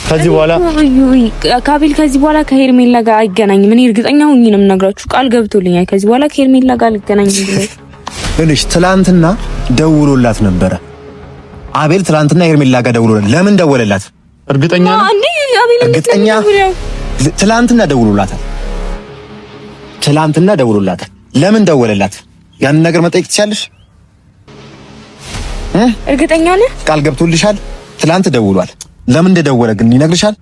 ከዚህ በኋላ ካቢል ከዚህ በኋላ ከሄርሜላ ጋር አይገናኝም። እኔ እርግጠኛ ሆኜ ነው የምነግራችሁ። ቃል ገብቶልኛል ከዚህ በኋላ ከሄርሜላ ጋር አልገናኝም ብሎ። እሺ ትላንትና ደውሎላት ነበረ አቤል። ትላንትና ሄርሜላ ጋር ደውሎላት ለምን ደወለላት? እርግጠኛ ትላንትና ደውሎላታል። ለምን ደወለላት? ያን ነገር መጠየቅ ትችያለሽ? እርግጠኛ ነህ? ቃል ገብቶልሻል? ትላንት ደውሏል። ለምን እንደደወለ ግን ይነግርሻል?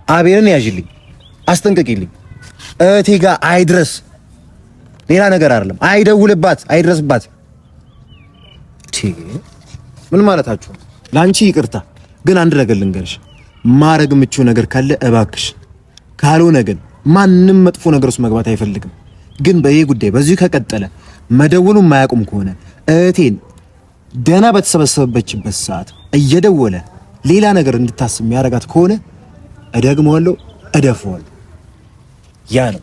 አቤልን ያዥልኝ፣ አስጠንቅቂልኝ። እህቴ ጋር አይድረስ፣ ሌላ ነገር አይደለም። አይደውልባት፣ አይድረስባት። ምን ማለታችሁ? ላንቺ ይቅርታ፣ ግን አንድ ነገር ልንገርሽ። ማረግ የምችው ነገር ካለ እባክሽ፣ ካልሆነ ግን ማንም መጥፎ ነገር ውስጥ መግባት አይፈልግም። ግን በይሄ ጉዳይ በዚህ ከቀጠለ መደወሉ የማያቆም ከሆነ እህቴን ደህና በተሰበሰበችበት ሰዓት እየደወለ ሌላ ነገር እንድታስብ የሚያረጋት ከሆነ እደግመዋለሁ፣ እደፈዋለሁ። ያ ነው።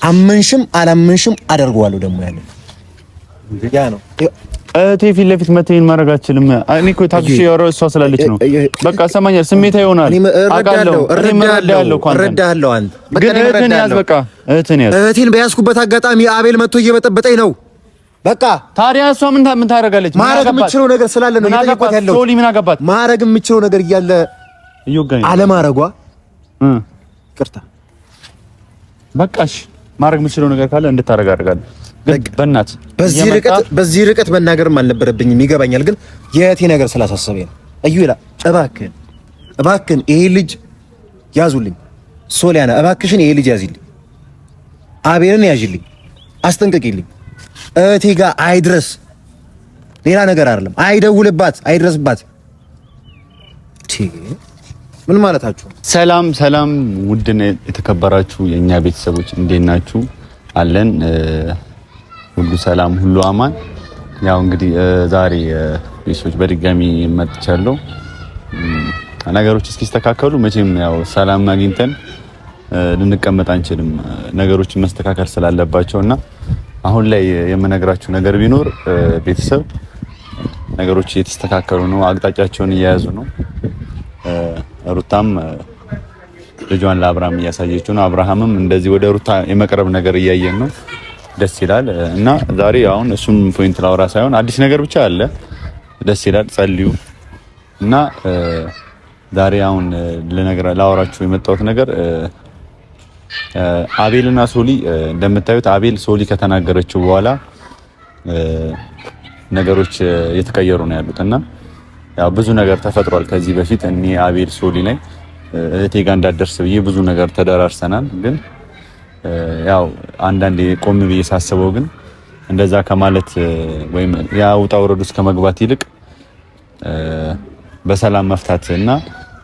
አመንሽም አላመንሽም አደርገዋለሁ። ደግሞ ያ ነው። እህቴ ፊት ለፊት መተይን ማድረግ አልችልም። እኔ እኮ ታክሲ ያወራው እሷ ስላለች ነው። በቃ ሰማኛል። ስሜታ ይሆናል። እረዳለሁ። አንተ ግን እህቴን ያዝ። በቃ እህቴን ያዝ። እህቴን በያዝኩበት አጋጣሚ አቤል መጥቶ እየበጠበጠኝ ነው። በቃ ታዲያ እሷ ምን ታደርጋለች? ማረግ የምችለው ነገር ስላለ ነው እየጠየኳት ያለው። ሶሊ ምን አገባት? ማረግ የምችለው ነገር እያለ አለማረጓ ይቅርታ። በቃ እሺ፣ ማረግ የምችለው ነገር ካለ እንድታረግ አደርጋለሁ። በእናት በዚህ ርቀት መናገርም አልነበረብኝም። ይገባኛል፣ ግን የእህቴ ነገር ስላሳሰበኝ ነው። እዩ ይላል። እባክህን ይሄ ልጅ ያዙልኝ። ሶሊያና እባክሽን ይሄ ልጅ ያዝልኝ። አቤልን ያዥልኝ፣ አስጠንቅቂልኝ። እህቴ ጋር አይድረስ፣ ሌላ ነገር አይደለም። አይደውልባት፣ አይድረስባት። ምን ማለታችሁ? ሰላም ውድና የተከበራችሁ የኛ ቤተሰቦች እንዴት ናችሁ? አለን ሁሉ ሰላም፣ ሁሉ አማን። ያው እንግዲህ ዛሬ ቤተሰቦች በድጋሚ መጥቻለሁ። ነገሮች እስኪስተካከሉ መቼም ያው ሰላም አግኝተን ልንቀመጥ አንችልም። ነገሮች መስተካከል ስላለባቸውና አሁን ላይ የምነግራችሁ ነገር ቢኖር ቤተሰብ ነገሮች እየተስተካከሉ ነው፣ አቅጣጫቸውን እየያዙ ነው። ሩታም ልጇን ለአብርሃም እያሳየችው ነው። አብርሃምም እንደዚህ ወደ ሩታ የመቅረብ ነገር እያየን ነው። ደስ ይላል። እና ዛሬ አሁን እሱም ፖይንት ላውራ ሳይሆን አዲስ ነገር ብቻ አለ። ደስ ይላል። ጸልዩ። እና ዛሬ አሁን ላወራችሁ የመጣሁት ነገር አቤልና ሶሊ እንደምታዩት አቤል ሶሊ ከተናገረችው በኋላ ነገሮች እየተቀየሩ ነው ያሉት እና ያው ብዙ ነገር ተፈጥሯል። ከዚህ በፊት እኔ አቤል ሶሊ ላይ እህቴ ጋር እንዳደርስ ብዬ ብዙ ነገር ተደራርሰናል። ግን ያው አንዳንዴ ቆም ብዬ ሳስበው ግን እንደዛ ከማለት ወይም ያ ውጣ ውረድ ውስጥ ከመግባት ይልቅ በሰላም መፍታት እና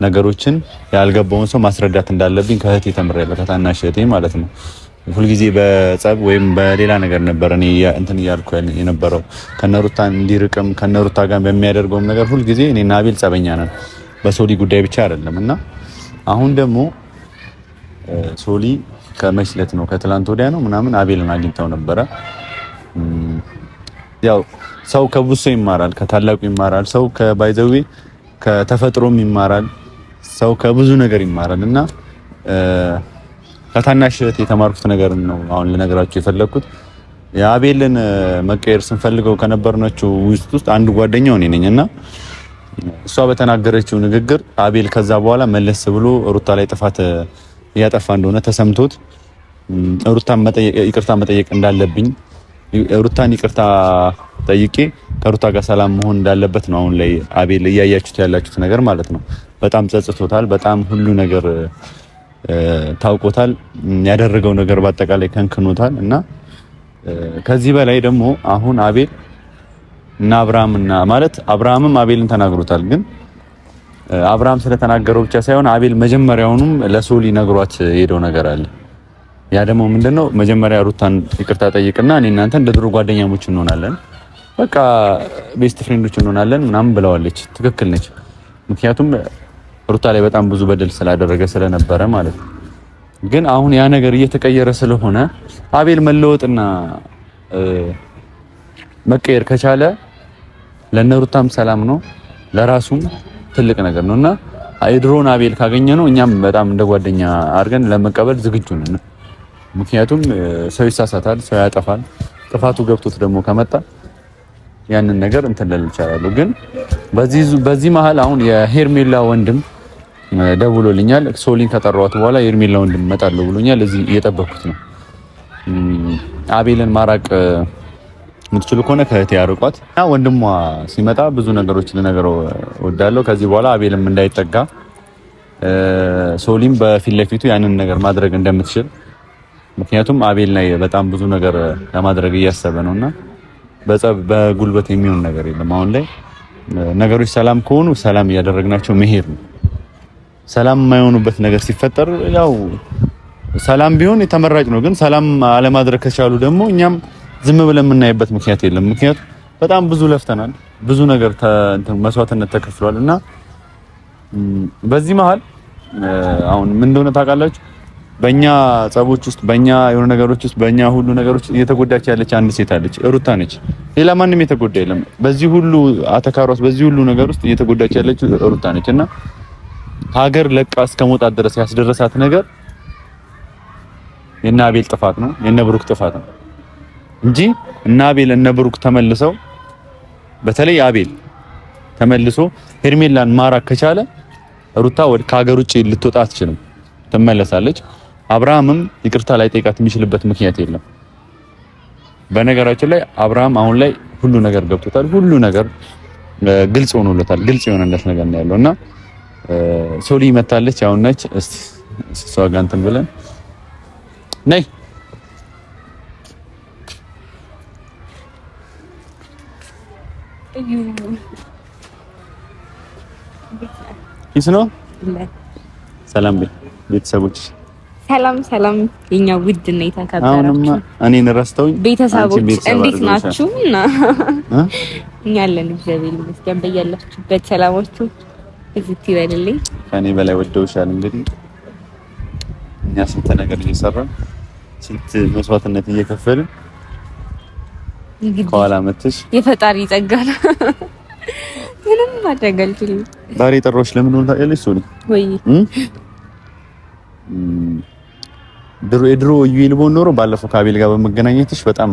ነገሮችን ያልገባውን ሰው ማስረዳት እንዳለብኝ ከእህቴ ተምሬያለሁ። ከታናሽ እህቴ ማለት ነው። ሁልጊዜ በጸብ ወይም በሌላ ነገር ነበር እኔ እንትን እያልኩ የነበረው ከነሩታ እንዲርቅም ከነሩታ ጋር በሚያደርገውም ነገር ሁልጊዜ እኔና አቤል ጸበኛ ነን። በሶሊ ጉዳይ ብቻ አይደለም እና አሁን ደግሞ ሶሊ ከመሽለት ነው ከትላንት ወዲያ ነው ምናምን አቤልን አግኝተው ነበረ። ያው ሰው ከብዙ ሰው ይማራል፣ ከታላቁ ይማራል፣ ሰው ከባይዘዌ ከተፈጥሮም ይማራል፣ ሰው ከብዙ ነገር ይማራል እና ከታናሽ የተማርኩት ነገር ነው አሁን ልነግራችሁ የፈለኩት። የአቤልን መቀየር ስንፈልገው ከነበርናቸው ውስጥ አንዱ ጓደኛው እኔ ነኝና እሷ በተናገረችው ንግግር አቤል ከዛ በኋላ መለስ ብሎ ሩታ ላይ ጥፋት እያጠፋ እንደሆነ ተሰምቶት ሩታን ይቅርታ መጠየቅ እንዳለብኝ ሩታን ይቅርታ ጠይቄ ከሩታ ጋር ሰላም መሆን እንዳለበት ነው አሁን ላይ አቤል እያያችሁት ያላችሁት ነገር ማለት ነው። በጣም ጸጽቶታል። በጣም ሁሉ ነገር ታውቆታል። ያደረገው ነገር በአጠቃላይ ከንክኖታል እና ከዚህ በላይ ደግሞ አሁን አቤል እና አብርሃምና ማለት አብርሃምም አቤልን ተናግሮታል። ግን አብርሃም ስለተናገረው ብቻ ሳይሆን አቤል መጀመሪያውንም ለሶሊ ነግሯት ሄደው ነገር አለ። ያ ደግሞ ምንድነው? መጀመሪያ ሩታን ይቅርታ ጠይቅና እኔ እናንተ እንደ ድሮ ጓደኛሞች እንሆናለን፣ በቃ ቤስት ፍሬንዶች እንሆናለን ምናምን ብለዋለች። ትክክል ነች። ምክንያቱም ሩታ ላይ በጣም ብዙ በደል ስላደረገ ስለነበረ ማለት ነው። ግን አሁን ያ ነገር እየተቀየረ ስለሆነ አቤል መለወጥና መቀየር ከቻለ ለነሩታም ሰላም ነው፣ ለራሱም ትልቅ ነገር ነውና የድሮን አቤል ካገኘ ነው እኛም በጣም እንደ ጓደኛ አድርገን ለመቀበል ዝግጁ ነን። ምክንያቱም ሰው ይሳሳታል፣ ሰው ያጠፋል። ጥፋቱ ገብቶት ደግሞ ከመጣ ያንን ነገር እንትን ልል ይችላል። ግን በዚህ መሀል አሁን የሄርሜላ ወንድም ደውሎልኛል። ሶሊን ከጠራኋት በኋላ የሄርሜላ ወንድም እመጣለሁ ብሎኛል። እዚህ እየጠበኩት ነው። አቤልን ማራቅ የምትችሉ ከሆነ ከእህቴ ያርቋት እና ወንድሟ ሲመጣ ብዙ ነገሮች ልነግረው እወዳለሁ። ከዚህ በኋላ አቤልም እንዳይጠጋ ሶሊም በፊት ለፊቱ ያንን ነገር ማድረግ እንደምትችል ምክንያቱም አቤል ላይ በጣም ብዙ ነገር ለማድረግ እያሰበ ነውና በጉልበት የሚሆን ነገር የለም። አሁን ላይ ነገሮች ሰላም ከሆኑ ሰላም እያደረግናቸው መሄድ ነው። ሰላም የማይሆኑበት ነገር ሲፈጠር ያው ሰላም ቢሆን የተመራጭ ነው። ግን ሰላም አለማድረግ ከቻሉ ደግሞ እኛም ዝም ብለን የምናይበት ምክንያት የለም። ምክንያቱም በጣም ብዙ ለፍተናል፣ ብዙ ነገር መስዋዕትነት ተከፍሏል እና በዚህ መሀል አሁን ምን እንደሆነ ታውቃላችሁ? በእኛ ጸቦች ውስጥ በእኛ የሆነ ነገሮች ውስጥ በእኛ ሁሉ ነገሮች እየተጎዳች ያለች አንድ ሴት አለች፣ ሩታ ነች። ሌላ ማንም የተጎዳ የለም። በዚህ ሁሉ አተካሯስ በዚህ ሁሉ ነገር ውስጥ እየተጎዳች ያለች ሩታ ነች እና ሀገር ለቃ እስከ መውጣት ድረስ ያስደረሳት ነገር የእነ አቤል ጥፋት ነው፣ የእነ ብሩክ ጥፋት ነው እንጂ እነ አቤል እነ ብሩክ ተመልሰው በተለይ አቤል ተመልሶ ሄርሜላን ማራክ ከቻለ ሩታ ከሀገር ውጪ ልትወጣ አትችልም፣ ትመለሳለች። አብርሃምም ይቅርታ ላይ ጠይቃት የሚችልበት ምክንያት የለም። በነገራችን ላይ አብርሃም አሁን ላይ ሁሉ ነገር ገብቶታል፣ ሁሉ ነገር ግልጽ ሆኖለታል። ግልጽ የሆነለት ነገር ነው ያለውና ሶሊ መታለች አሁን ነች። እስቲ እሷ ጋር እንትን ብለን ነይ ይስ ነው። ሰላም ቤተሰቦች፣ ሰላም የኛ ውድ እና የተከበራችሁ እኔን ረስተውኝ ቤተሰቦች እንዴት ናችሁ? እና እኛ አለን እግዚአብሔር ይመስገን። በያላችሁበት ሰላማችሁ እዚህ ይበልልኝ። ከኔ በላይ ወደውሻል። እንግዲህ እኛ ስንት ነገር እየሰራን ስንት መስዋዕትነት እየከፈልን ከኋላ መጥተሽ የፈጣሪ ጸጋ ነው። ምንም ማድረግ አልችልም። ዛሬ ጠሮሽ ለምን ሆነ ታውቂያለሽ? ሶሊ ወይ ድሮ ዩኤል ቦን ኖሮ ባለፈው ከአቤል ጋር በመገናኘትሽ በጣም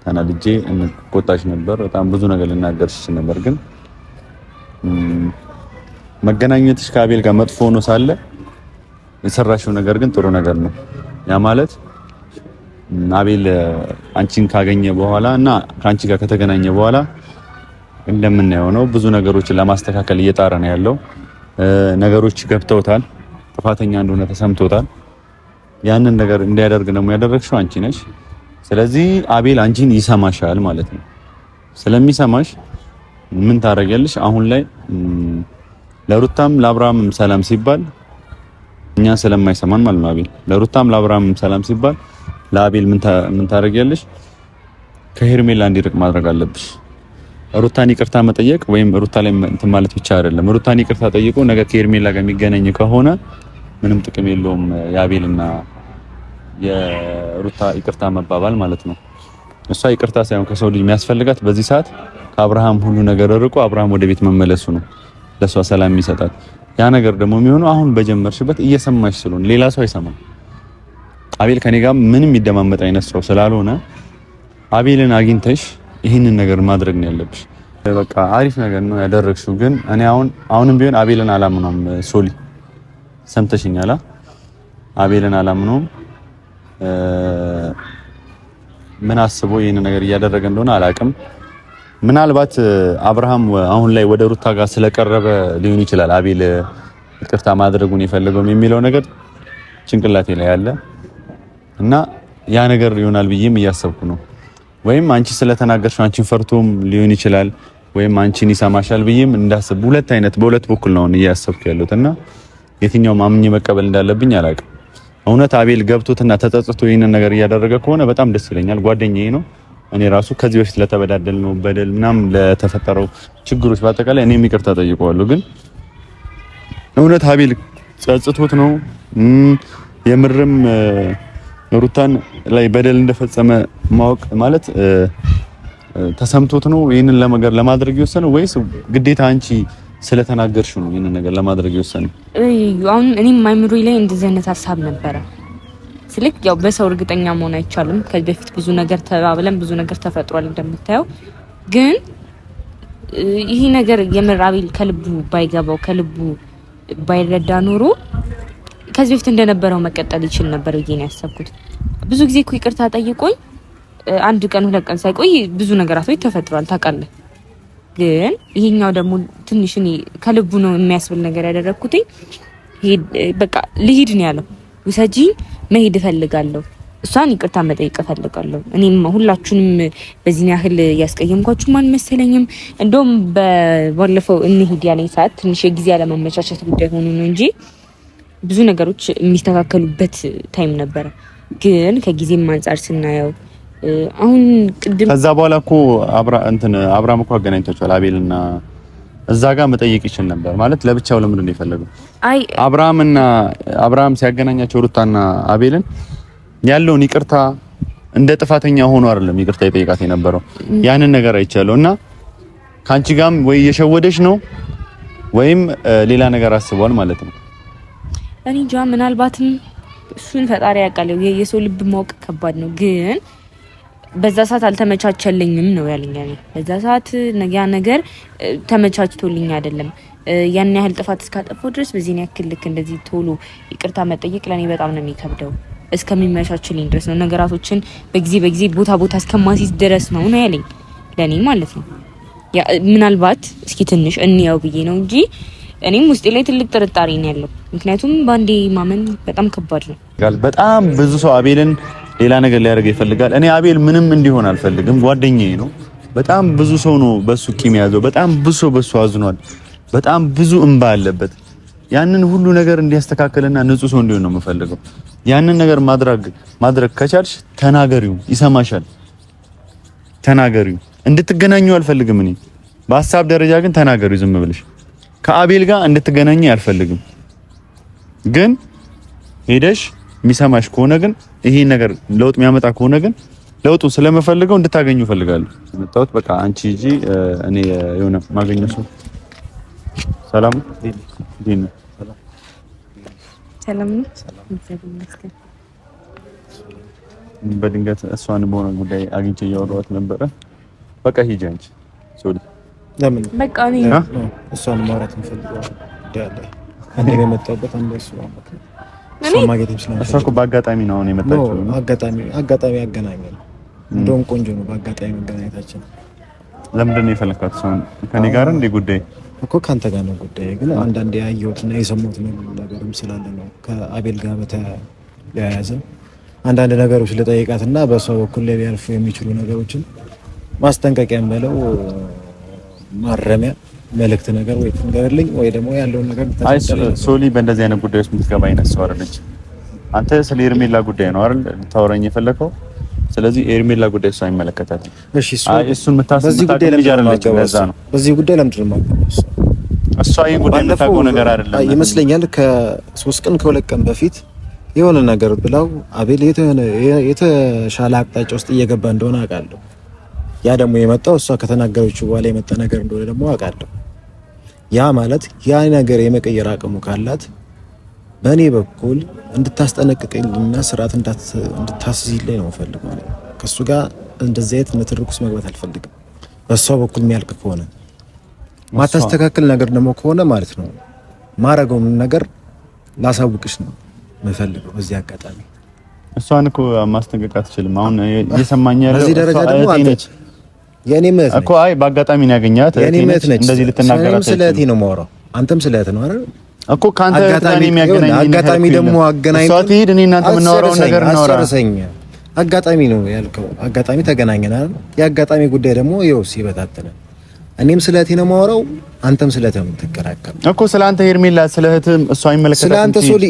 ተናድጄ እንቆጣሽ ነበር። በጣም ብዙ ነገር ልናገርሽ ነበር። ግን መገናኘትሽ ከአቤል ጋር መጥፎ ሆኖ ሳለ የሰራሽው ነገር ግን ጥሩ ነገር ነው። ያ ማለት አቤል አንቺን ካገኘ በኋላ እና ከአንቺ ጋር ከተገናኘ በኋላ እንደምናየው ነው ብዙ ነገሮችን ለማስተካከል እየጣረ ነው ያለው። ነገሮች ገብተውታል፣ ጥፋተኛ እንደሆነ ተሰምቶታል። ያንን ነገር እንዲያደርግ ደግሞ ያደረግሽው አንቺ ነሽ። ስለዚህ አቤል አንቺን ይሰማሻል ማለት ነው። ስለሚሰማሽ ምን ታደርጊያለሽ? አሁን ላይ ለሩታም ለአብርሃምም ሰላም ሲባል እኛን ስለማይሰማን ማለት ነው። አቤል ለሩታም ለአብርሃምም ሰላም ሲባል ለአቤል ምን ታደርጊያለሽ? ከሄርሜላ እንዲርቅ ማድረግ አለብሽ። ሩታን ይቅርታ መጠየቅ ወይም ሩታ ላይ እንትን ማለት ብቻ አይደለም። ሩታን ይቅርታ ጠይቆ ነገር ከሄርሜላ ጋር የሚገናኝ ከሆነ ምንም ጥቅም የለውም የአቤልና የሩታ ይቅርታ መባባል ማለት ነው። እሷ ይቅርታ ሳይሆን ከሰው ልጅ የሚያስፈልጋት በዚህ ሰዓት ከአብርሃም ሁሉ ነገር ርቆ አብርሃም ወደ ቤት መመለሱ ነው ለሷ ሰላም የሚሰጣት። ያ ነገር ደግሞ የሚሆነው አሁን በጀመርሽበት እየሰማሽ ስለሆነ ሌላ ሰው አይሰማም። አቤል ከኔ ጋር ምንም የሚደማመጥ አይነት ሰው ስላልሆነ አቤልን አግኝተሽ ይህንን ነገር ማድረግ ነው ያለብሽ። በቃ አሪፍ ነገር ነው ያደረግሽው። ግን እኔ አሁንም ቢሆን አቤልን አላምነውም። ሶሊ ሰምተሽኛላ? አቤልን አላምነውም። ምን አስቦ ይህን ነገር እያደረገ እንደሆነ አላውቅም። ምናልባት አብርሃም አሁን ላይ ወደ ሩታ ጋር ስለቀረበ ሊሆን ይችላል አቤል ይቅርታ ማድረጉን የፈለገው የሚለው ነገር ጭንቅላቴ ላይ ያለ እና ያ ነገር ይሆናል ብዬም እያሰብኩ ነው። ወይም አንቺ ስለተናገርሽ አንቺን ፈርቶም ሊሆን ይችላል፣ ወይም አንቺን ይሰማሻል ብዬም እንዳስብ በሁለት በኩል ነው እያሰብኩ ያለሁት እና የትኛው ማምኜ መቀበል እንዳለብኝ አላውቅም። እውነት አቤል ገብቶትና ተጸጽቶ ይህንን ነገር እያደረገ ከሆነ በጣም ደስ ይለኛል። ጓደኛዬ ነው። እኔ ራሱ ከዚህ በፊት ለተበዳደል ነው በደል ምናምን ለተፈጠረው ችግሮች በአጠቃላይ እኔም ይቅርታ ጠይቀዋለሁ። ግን እውነት አቤል ጸጽቶት ነው የምርም ሩታን ላይ በደል እንደፈጸመ ማወቅ ማለት ተሰምቶት ነው ይህንን ለማድረግ የወሰነው ወይስ ግዴታ አንቺ ስለተናገርሽ ነው ይሄን ነገር ለማድረግ የወሰነው። አሁን እኔም አይምሮዬ ላይ እንደዚህ አይነት ሀሳብ ነበረ። ስልክ ያው በሰው እርግጠኛ መሆን አይቻልም። ከዚህ በፊት ብዙ ነገር ተባብለን ብዙ ነገር ተፈጥሯል እንደምታየው። ግን ይሄ ነገር የምር አቤል ከልቡ ባይገባው ከልቡ ባይረዳ ኖሮ ከዚህ በፊት እንደነበረው መቀጠል ይችል ነበር ብዬ ነው ያሰብኩት። ብዙ ጊዜ እኮ ይቅርታ ጠይቆኝ አንድ ቀን ሁለት ቀን ሳይቆይ ብዙ ነገራቶች ተፈጥሯል ታውቃለህ። ግን ይሄኛው ደግሞ ትንሽ እኔ ከልቡ ነው የሚያስብል ነገር ያደረኩት። በቃ ልሂድ ነው ያለው። ውሰጂኝ መሄድ እፈልጋለሁ፣ እሷን ይቅርታ መጠየቅ እፈልጋለሁ። እኔም ሁላችሁንም በዚህ ያህል ያስቀየምኳችሁ ማን መሰለኝም። እንደውም ባለፈው እንሂድ ያለኝ ሰዓት ትንሽ የጊዜ አለመመቻቸት ጉዳይ ሆኖ ነው እንጂ ብዙ ነገሮች የሚስተካከሉበት ታይም ነበረ። ግን ከጊዜም አንፃር ስናየው አሁን ቅድም ከዛ በኋላ እኮ አብርሃም እኮ አገናኝቷቸዋል አቤልና እዛ ጋር መጠየቅ ይችል ነበር ማለት ለብቻው ለምንድን ነው የፈለገው? አይ አብርሃም ሲያገናኛቸው ሩታና አቤልን ያለውን ይቅርታ እንደ ጥፋተኛ ሆኖ አይደለም ይቅርታ ይጠይቃት የነበረው። ያንን ነገር አይቻለው እና ካንቺ ጋርም ወይ የሸወደሽ ነው ወይም ሌላ ነገር አስቧል ማለት ነው። እኔ እንጃ ምናልባትም እሱን ፈጣሪ ያውቃል። የሰው ልብ ማወቅ ከባድ ነው። ግን በዛ ሰዓት አልተመቻቸልኝም ነው ያለኝ። በዛ ሰዓት ያ ነገር ተመቻችቶልኝ አይደለም። ያን ያህል ጥፋት እስካጠፋው ድረስ በዚህ ያክል ልክ እንደዚህ ቶሎ ይቅርታ መጠየቅ ለኔ በጣም ነው የሚከብደው። እስከሚመቻችልኝ ድረስ ነው ነገራቶችን በጊዜ ቦታ እስከማሲዝ ድረስ ነው ያለኝ ለኔ ማለት ነው። ያ ምናልባት እስኪ ትንሽ እንያው ብዬ ነው እንጂ እኔም ውስጤ ላይ ትልቅ ጥርጣሬ ነው ያለው። ምክንያቱም ባንዴ ማመን በጣም ከባድ ነው። በጣም ብዙ ሰው አቤልን ሌላ ነገር ሊያደርግ ይፈልጋል። እኔ አቤል ምንም እንዲሆን አልፈልግም። ጓደኛዬ ነው። በጣም ብዙ ሰው ነው በሱ ቂም ያዘው። በጣም ብዙ ሰው በሱ አዝኗል። በጣም ብዙ እንባ አለበት። ያንን ሁሉ ነገር እንዲያስተካክልና ንጹህ ሰው እንዲሆን ነው የምፈልገው። ያንን ነገር ማድረግ ከቻልሽ ተናገሪው፣ ይሰማሻል። ተናገሪው። እንድትገናኙ አልፈልግም እኔ በሀሳብ ደረጃ ግን ተናገሪው ዝም ብለሽ። ከአቤል ጋር እንድትገናኝ አልፈልግም። ግን ሄደሽ የሚሰማሽ ከሆነ ግን ይሄ ነገር ለውጥ የሚያመጣ ከሆነ ግን ለውጡ ስለምፈልገው እንድታገኙ ፈልጋለሁ። መጣሁት በቃ አንቺ ሂጂ። እኔ የሆነ ማገኘው ሰው ሰላም ዲን ሰላም ነው። በድንገት እሷን በሆነ ጉዳይ አግኝቼ እያወራኋት ነበረ። በቃ ሂጂ አንቺ ሶሪ። ለምን በቃ እኔ እሷን ማውራት እንፈልጋለን ያለ አንዴ የመጣሁበት አንዴ እሱ ማለት ነው። እሷ እኮ በአጋጣሚ ነው አሁን የመጣችው። አጋጣሚ ያገናኛል። እንደውም ቆንጆ ነው በአጋጣሚ መገናኘታችን። ለምንድን ነው የፈለካት? እሷን ከኔ ጋር እንደ ጉዳይ እኮ ካንተ ጋር ነው ጉዳይ። ግን አንዳንዴ ያየሁትና የሰማሁት ነገርም ስላለ ነው ከአቤል ጋር በተያያዘ አንዳንድ ነገሮች ልጠይቃትና በሰው በኩል ላይ ሊያልፉ የሚችሉ ነገሮችን ማስጠንቀቂያም በለው ማረሚያ መልእክት ነገር ወይ ትንገርልኝ ወይ ደግሞ ያለውን ነገር ታስጠለኝ። ሶሊ በእንደዚህ አይነት ጉዳይ ውስጥ የምትገባ አይነት ሰው አይደለች። አንተ ስለ ኤርሜላ ጉዳይ ነው አይደል ታወራኝ የፈለከው? ስለዚህ ኤርሜላ ጉዳይ እሷ አይመለከታትም። እሺ እሱን በዚህ ጉዳይ ለምንድን ነው የማገባው? እሷ ይሄ ጉዳይ የምታውቀው ነገር አይደለም ይመስለኛል። ከ3 ቀን ከ2 ቀን በፊት የሆነ ነገር ብላው አቤል የተሻለ አቅጣጫ ውስጥ እየገባ እንደሆነ አውቃለሁ። ያ ደግሞ የመጣው እሷ ከተናገረችው በኋላ የመጣ ነገር እንደሆነ ደግሞ አውቃለሁ። ያ ማለት ያ ነገር የመቀየር አቅሙ ካላት በእኔ በኩል እንድታስጠነቅቀኝና ስርዓት እንድታስይዝልኝ ነው የምፈልገው። ከሱ ጋር እንደዚህ አይነት ንትርኩስ መግባት አልፈልግም። በሷ በኩል የሚያልቅ ከሆነ ማታስተካከል ነገር ደግሞ ከሆነ ማለት ነው ማረገውን ነገር ላሳውቅሽ ነው የምፈልገው። በዚህ አጋጣሚ እሷን እኮ ማስጠንቀቅ አትችልም። አሁን እየሰማኝ ያለው በዚህ ደረጃ ደግሞ አንተ የኔ ማለት እኮ አይ በአጋጣሚ ነው ያገኛት። እንደዚህ ልትናገራት ስለእቴ ነው የማወራው። አንተም ስለእቴ ነው አይደል እኮ ካንተ ጋር የሚያገናኝ አጋጣሚ ደግሞ አገናኝ እሷ ትሄድ እኔ እናንተ የምናወራውን ነገር እናወራለን። አጋጣሚ ነው ያልከው። አጋጣሚ ተገናኘን አይደል? የአጋጣሚ ጉዳይ ደግሞ ይኸው ሲበታተነ እኔም ስለእቴ ነው የማወራው፣ አንተም ስለእቴ ነው የምትከራከረው እኮ። ስለአንተ ሄርሜላ ስለእህትም እሷ አይመለከታትም። ስለአንተ ሶሊ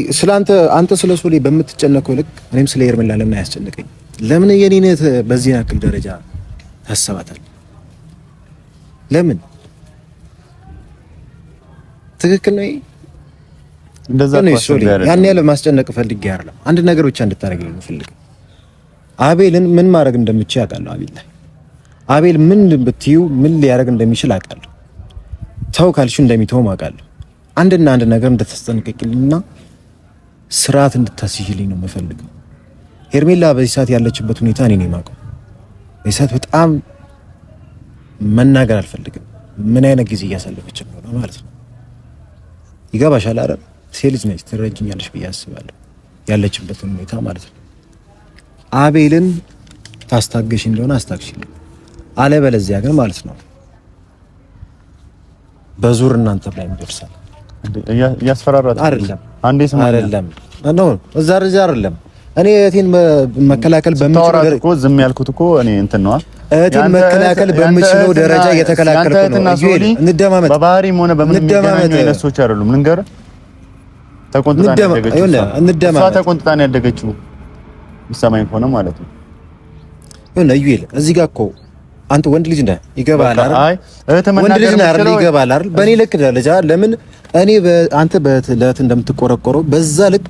አንተ ስለ ሶሊ በምትጨነቀው ልክ እኔም ስለ ሄርሜላ ለምን አያስጨንቀኝ? ለምን የኔነት በዚህ ያክል ደረጃ ታሰባታል? ለምን ትክክል ነው እንደዛ ያን ያለ ማስጨነቅ ፈልጌ አይደለም። አንድ ነገር ብቻ እንድታረግልኝ ፈልግ። አቤልን ምን ማድረግ እንደምችል አውቃለሁ። አቤል ምን ብትዩ ምን ሊያደርግ እንደሚችል አውቃለሁ። ተው ካልሽ እንደሚተው ማውቃለሁ። አንድና አንድ ነገር እንድታስጠነቅቂልኝና ስርዓት እንድታስይልኝ ነው የምፈልገው። ሄርሜላ በዚህ ሰዓት ያለችበት ሁኔታ እኔ ነኝ የማውቀው። በዚህ ሰዓት በጣም መናገር አልፈልግም፣ ምን አይነት ጊዜ እያሳለፈች ነው ማለት ነው። ይገባሻል አይደል? ሴት ልጅ ነች፣ ትረጅኛለሽ ብዬ አስባለሁ፣ ያለችበትን ሁኔታ ማለት ነው። አቤልን ታስታገሽ እንደሆነ አስታግሽልኝ፣ አለበለዚያ ግን ማለት ነው በዙር እናንተ ላይ እንደርሳል። ያስፈራራት አይደለም አንዴ ስማ አይደለም ነው እዛ ረጃ አይደለም። እኔ እህቴን መከላከል በምችለው ደረጃ እኮ ዝም ያልኩት እኮ እኔ እንትን ነው እህቴን መከላከል በምችለው ደረጃ እየተከላከልኩ ነው። እንደማመጥ በባህሪም ሆነ በምን የሚገናኙ አይነቶች አይደሉም። ልንገርህ ተቆንጥጣ ነው ያደገችው። ይሰማኝ ሆነ ማለት ነው። እዩል እዚህ ጋር እኮ አንተ ወንድ ልጅ ነህ፣ ይገባል አይደል? አይ ወንድ ልጅ ነህ አይደል? ይገባል አይደል? በእኔ ልክ ደረጃ ለምን እኔ አንተ በእህት እንደምትቆረቆረው በዛ ልክ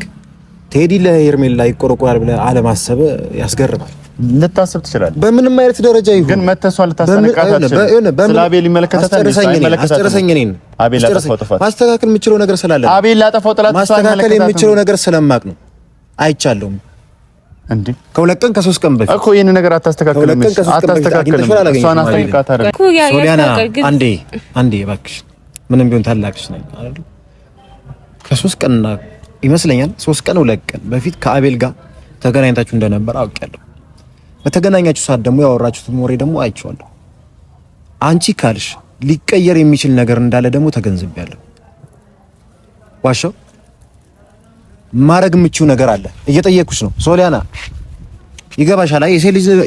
ቴዲ ለሄርሜላ ይቆረቆራል ብለህ አለማሰብ ያስገርማል። ልታስብ ትችላለህ። በምንም አይነት ደረጃ ይሁን ግን መተሷ ልታስጠነቅቃት አትችልም። ስለ አቤል ይመለከታታል። አስጨርሰኝ። እኔን አቤል ላጠፋው ጥፋት ማስተካከል የምችለው ነገር ስላለ አቤል ላጠፋው ጥላት ማስተካከል የምችለው ነገር ስለማቅ ነው። አይቻለሁም እንዴ ከሁለት ቀን ከሶስት ቀን በፊት እኮ ይሄን ነገር አታስተካክልም። እሷን አስጠንቅቃት አይደል? ሶሊያና አንዴ እባክሽ፣ ምንም ቢሆን ታላቅሽ ነኝ አይደል? ከሶስት ቀን ይመስለኛል 3 ቀን 2 ቀን በፊት ከአቤል ጋር ተገናኝታችሁ እንደነበር አውቃለሁ። በተገናኛችሁ ሰዓት ደግሞ ያወራችሁት ወሬ ደግሞ አይቼዋለሁ። አንቺ ካልሽ ሊቀየር የሚችል ነገር እንዳለ ደግሞ ተገንዝቤያለሁ። ዋሻው ማረግ የምችው ነገር አለ። እየጠየኩሽ ነው ሶሊያና፣ ይገባሻል?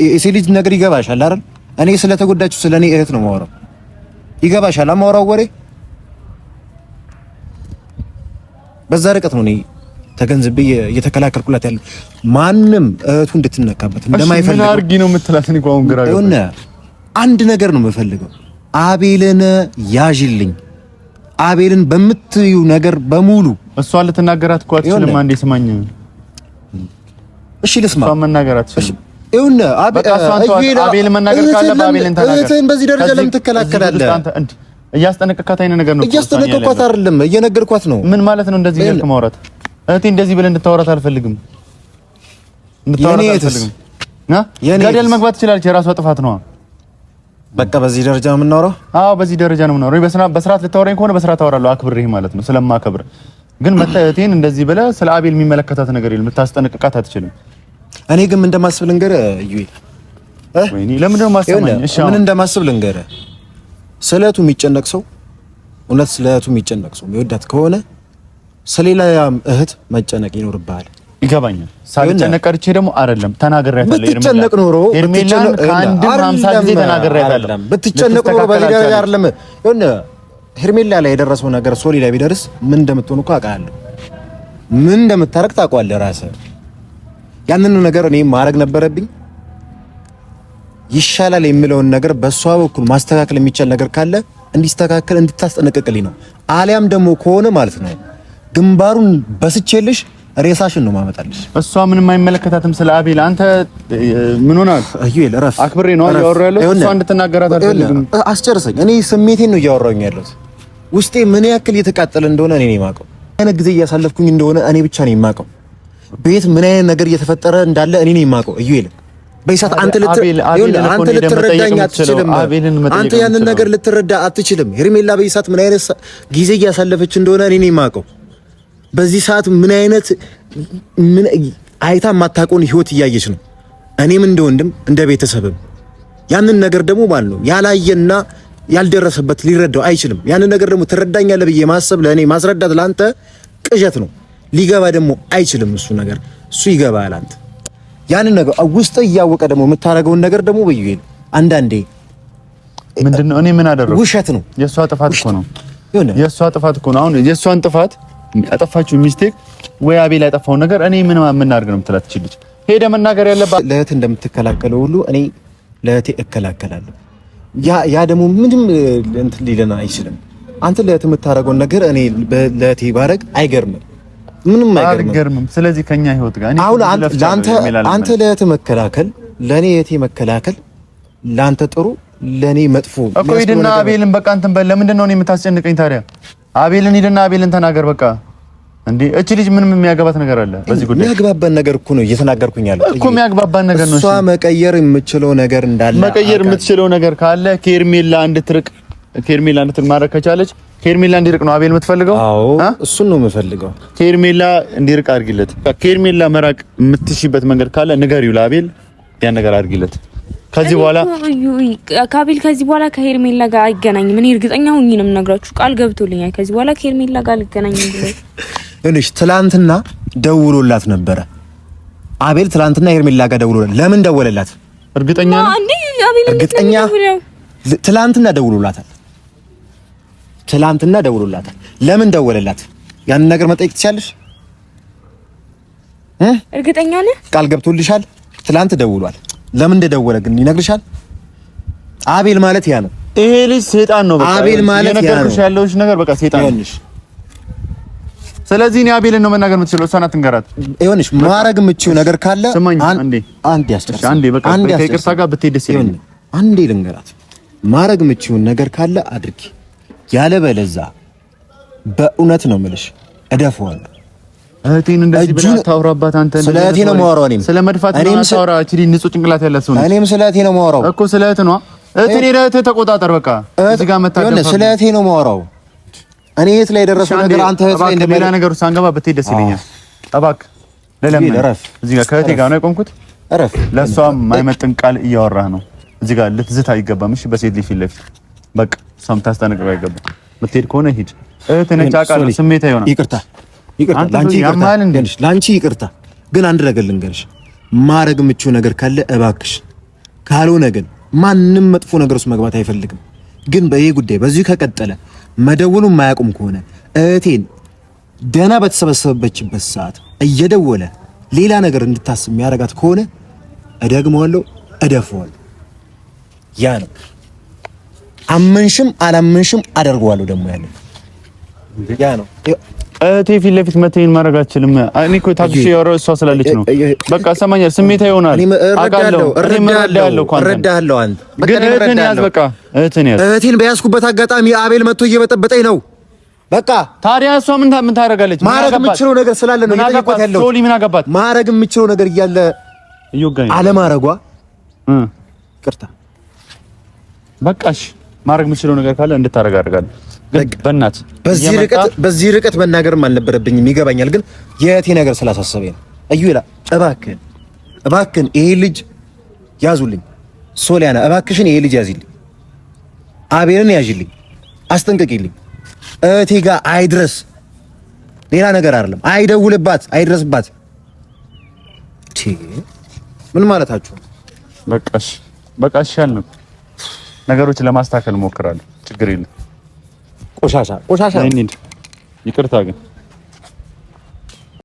የሴት ልጅ ነገር ይገባሻል አይደል? እኔ ስለተጎዳችሁ ስለኔ እህት ነው የማወራው። ይገባሻል? አማወራው ወሬ በዛ ርቀት ነው እኔ ተገንዝቤ እየተከላከልኩላት ያለው። ማንም እህቱ እንድትነካበት እንደማይፈልግ ምን አርጊ ነው የምትላት? እኔ ቋውን ግራ ይሁን አንድ ነገር ነው የምፈልገው። አቤልን ያዥልኝ። አቤልን በምትዩ ነገር በሙሉ እሷ ልትናገራት እኮ አትችልም። አንዴ ስማኝ እሺ፣ ልስማ። እሷ መናገር አትችልም። ይሁን አቤል መናገር ካለ አቤልን ተናገር። እህትን በዚህ ደረጃ ለምን ትከላከላለህ? እያስጠነቀቅካት አይነ ነገር ነው። እያስጠነቀቅኳት አይደለም፣ እየነገርኳት ነው። ምን ማለት ነው እንደዚህ እያልክ ማውራት? እህቴ እንደዚህ ብለህ እንድታወራት አልፈልግም። ገደል መግባት ትችላለች፣ የራሷ ጥፋት ነው። በቃ በዚህ ደረጃ ነው የምናወራው? አዎ በዚህ ደረጃ ነው የምናወራው። በስርዓት ልታወራኝ ከሆነ በስርዓት አወራለሁ፣ አክብሬህ ማለት ነው፣ ስለማከብር። ግን እህቴን እንደዚህ ብለህ ስለ አቤል የሚመለከታት ነገር የለም፣ ልታስጠነቅቃት አትችልም። እኔ ግን ምን እንደማስብ ልንገርህ እዩዬ። ወይኔ ለምን ነው ማሰማኝ? እሺ ምን እንደማስብ ልንገርህ። ስለቱ የሚጨነቅ ሰው እውነት ስለቱ የሚጨነቅ ሰው የሚወዳት ከሆነ ስለሌላ እህት መጨነቅ ይኖርብሃል። ይገባኛል። ሳልጨነቅ ቀርቼ ደግሞ አይደለም ተናግሬያታለሁ። ብትጨነቅ ኖሮ ሄርሜላን ከአንድም 50 ጊዜ ተናግሬያታለሁ። ብትጨነቅ ኖሮ በዚህ ደረጃ አይደለም። የሆነ ሄርሜላ ላይ የደረሰው ነገር ሶሊ ላይ ቢደርስ ምን እንደምትሆን እኮ አውቃለሁ። ምን እንደምታረግ ታውቀዋለህ ራስህ። ያንን ነገር እኔ ማድረግ ነበረብኝ። ይሻላል የሚለውን ነገር በሷ በኩል ማስተካከል የሚቻል ነገር ካለ እንዲስተካከል እንድታስጠነቅቅልኝ ነው። አሊያም ደግሞ ከሆነ ማለት ነው ግንባሩን በስቼልሽ ሬሳሽን ነው ማመጣልሽ። እሷ ምንም አይመለከታትም ስለ አቤል። አንተ ምን ሆናል? አዩኤል ረፍ አክብሬ ነው እያወራሁ ያለሁት። እሷ እንድትናገራት አልፈልግም። አስጨርሰኝ። እኔ ስሜቴን ነው እያወራሁኝ ያለሁት። ውስጤ ምን ያክል እየተቃጠለ እንደሆነ እኔ ነኝ የማውቀው። ምን አይነት ጊዜ እያሳለፍኩኝ እንደሆነ እኔ ብቻ ነኝ የማውቀው። ቤት ምን አይነት ነገር እየተፈጠረ እንዳለ እኔ ነኝ የማውቀው። አዩኤል በይሳት አንተ ልትረዳኝ አትችልም። አንተ ያንን ነገር ልትረዳ አትችልም። ሄርሜላ በይሳት ምን አይነት ጊዜ እያሳለፈች እንደሆነ እኔ ነኝ የማውቀው። በዚህ ሰዓት ምን አይነት አይታ የማታውቀውን ህይወት እያየች ነው። እኔም እንደ ወንድም እንደ ቤተሰብም ያንን ነገር ደግሞ ማለት ነው ያላየና ያልደረሰበት ሊረዳው አይችልም። ያንን ነገር ደግሞ ትረዳኛለህ ብዬ ማሰብ ለእኔ ማስረዳት ለአንተ ቅዠት ነው። ሊገባ ደግሞ አይችልም። እሱ ነገር እሱ ይገባል። አንተ ያንን ነገር ውስጥ እያወቀ ደግሞ የምታረገውን ነገር ደግሞ በይል አንዳንዴ ምንድነው? እኔ ምን አደረኩ? ውሸት ነው። የሷ ጥፋት እኮ ነው። የሷ ጥፋት እኮ ነው። አሁን የሷን ጥፋት ያጠፋችው ሚስቴክ ወይ አቤል ያጠፋውን ነገር እኔ ምን አድርግ ነው የምትላት? ትችልች ሄደ መናገር ያለባት ለእህት እንደምትከላከለው ሁሉ እኔ ለእህቴ እከላከላለሁ። ያ ደግሞ ምንም እንትን ሊለና አይችልም። አንተ ለእህት የምታረገውን ነገር እኔ ለእህቴ ባረግ አይገርምም፣ ምንም አይገርምም። ስለዚህ ከኛ ህይወት ጋር አሁን አንተ ለእህት መከላከል ለኔ እህቴ መከላከል ላንተ ጥሩ ለኔ መጥፎ እኮ ሂድና አቤልን በቃ እንትን በል። ለምንድን ነው እኔ የምታስጨንቀኝ ታዲያ? አቤልን ሂድና አቤልን ተናገር በቃ። እንዴ እቺ ልጅ ምንም የሚያገባት ነገር አለ በዚህ ጉዳይ? የሚያግባባን ነገር እኮ ነው እየተናገርኩኝ ያለው እኮ የሚያግባባን ነገር ነው። እሷ መቀየር የምትችለው ነገር እንዳለ መቀየር የምትችለው ነገር ካለ ኬርሜላ እንድትርቅ ማድረግ ከቻለች ኬርሜላ እንዲርቅ ነው አቤል የምትፈልገው? አዎ እሱን ነው የምፈልገው። ኬርሜላ እንዲርቅ አድርጊለት። ኬርሜላ መራቅ የምትሽበት መንገድ ካለ ንገሪው ለአቤል፣ ያን ነገር አድርጊለት። ከዚህ በኋላ ከአቤል ከዚህ በኋላ ከሄርሜላ ጋር አይገናኝም። እኔ እርግጠኛ ሆኜ ነው የምነግራችሁ፣ ቃል ገብቶልኛል። ከዚህ በኋላ ከሄርሜላ ጋር አልገናኝም ብሎ እሺ። ትላንትና ደውሎላት ነበረ አቤል። ትላንትና ሄርሜላ ጋር ደውሎላት፣ ለምን ደወለላት? እርግጠኛ ነው አንዴ አቤል እርግጠኛ ትላንትና ደውሎላታል። ለምን ደወለላት? ያንን ነገር መጠየቅ ትችያለሽ? እርግጠኛ ነህ? ቃል ገብቶልሻል? ትላንት ደውሏል። ለምን እንደደወለ ግን ይነግርሻል? አቤል ማለት ያ ነው። ይሄ ልጅ ሰይጣን ነው። በቃ አቤል ማለት ያ ነው። የነገርኩሽ ያለውሽ ነገር በቃ ሰይጣን ነው። ስለዚህ እኔ አቤልን ነው መናገር የምትችለው፣ እሷን አትንገራት። ይኸውልሽ ማረግ የምትችይው ነገር ካለ አንዴ ያስጨርስ። አንዴ በቃ ከይቅርታ ጋር ብትሄድ ደስ ይለኛል። አንዴ ልንገራት፣ ማረግ የምትችይው ነገር ካለ አድርጊ። ያለበለዚያ በእውነት ነው የምልሽ እደፈዋለሁ። እህቴን እንደዚህ ብላ ታውራባት። አንተ ስለ እህቴ ነው የማወራው። እኔም ስለ መድፋት ነው ታውራ። እቺ ንጹህ ጭንቅላት ያላት ሰው ነው። እኔም ስለ እህቴ ነው የማወራው እኮ። ስለ እህት ነው። እህቴን ሄደህ ተቆጣጠር በቃ። እዚህ ጋር መታገል ስለ እህቴ ነው የማወራው። እኔ የት ላይ ደረሰው ነገር አንተ እህት ላይ እንደሌላ ነገር ውስጥ አንገባ ብትሄድ ደስ ይለኛል። እባክህ ለለምን እዚህ ጋር ከእህቴ ጋር ነው የቆምኩት። እረፍ። ለሷም የማይመጥን ቃል እያወራህ ነው። እዚህ ጋር ልትዝት አይገባም። እሺ በሴት ልጅ ፊት ለፊት በቃ እሷም ታስጠነቅቀው አይገባም። የምትሄድ ከሆነ ሂድ። እህት ነች አውቃለሁ። ስሜታዊ ሆነ ይቅርታ ላንቺ ይቅርታ። ግን አንድ ነገር ልንገርሽ፣ ማረግ የምችው ነገር ካለ እባክሽ፣ ካልሆነ ግን ማንም መጥፎ ነገር ውስጥ መግባት አይፈልግም። ግን በዚህ ጉዳይ በዚህ ከቀጠለ መደወሉን ማያቆም ከሆነ እህቴን ደህና በተሰበሰበችበት ሰዓት እየደወለ ሌላ ነገር እንድታስብ የሚያደርጋት ከሆነ እደግመዋለሁ፣ እደፈዋለሁ። ያ ነው። አመንሽም አላመንሽም አደርገዋለሁ። ደግሞ ያለው ያ ነው። እህቴ ፊት ለፊት መተይን ማድረግ አልችልም። እኔ እኮ ታክሲ ያወራው እሷ ስላለች ነው። በቃ ሰማኛል። ስሜታዊ ይሆናል። አውቃለሁ። እረዳለሁ። አንተ ግን እህቴን ያዝ። በቃ እህቴን ያዝ። እህቴን በያዝኩበት አጋጣሚ አቤል መጥቶ እየበጠበጠኝ ነው። በቃ ታዲያ እሷ ምን ታደርጋለች? ማረግ የምችለው ነገር ስላለ ነው እየጠየኳት ያለው። ሶሊ ምን አገባት? ማረግ የምችለው ነገር እያለ አለማረጓ ይቅርታ። በቃ እሺ፣ ማረግ የምችለው ነገር ካለ እንድታረጋ አድርጋለሁ። በእናት በዚህ ርቀት መናገርም አልነበረብኝም፣ ይገባኛል። ግን የእህቴ ነገር ስላሳሰበኝ ነው። እዩላ እባክህን ይሄ ልጅ ያዙልኝ። ሶሊያና እባክሽን ይሄ ልጅ ያዝልኝ። አቤልን ያዥልኝ፣ አስጠንቅቂልኝ። እህቴ ጋር አይድረስ፣ ሌላ ነገር አይደለም። አይደውልባት፣ አይድረስባት። ምን ማለታችሁ? በቃሽ ያልነው ነገሮችን ለማስተካከል እሞክራለሁ። ችግር የለም። ቆሻሻ ይቅርታ ግን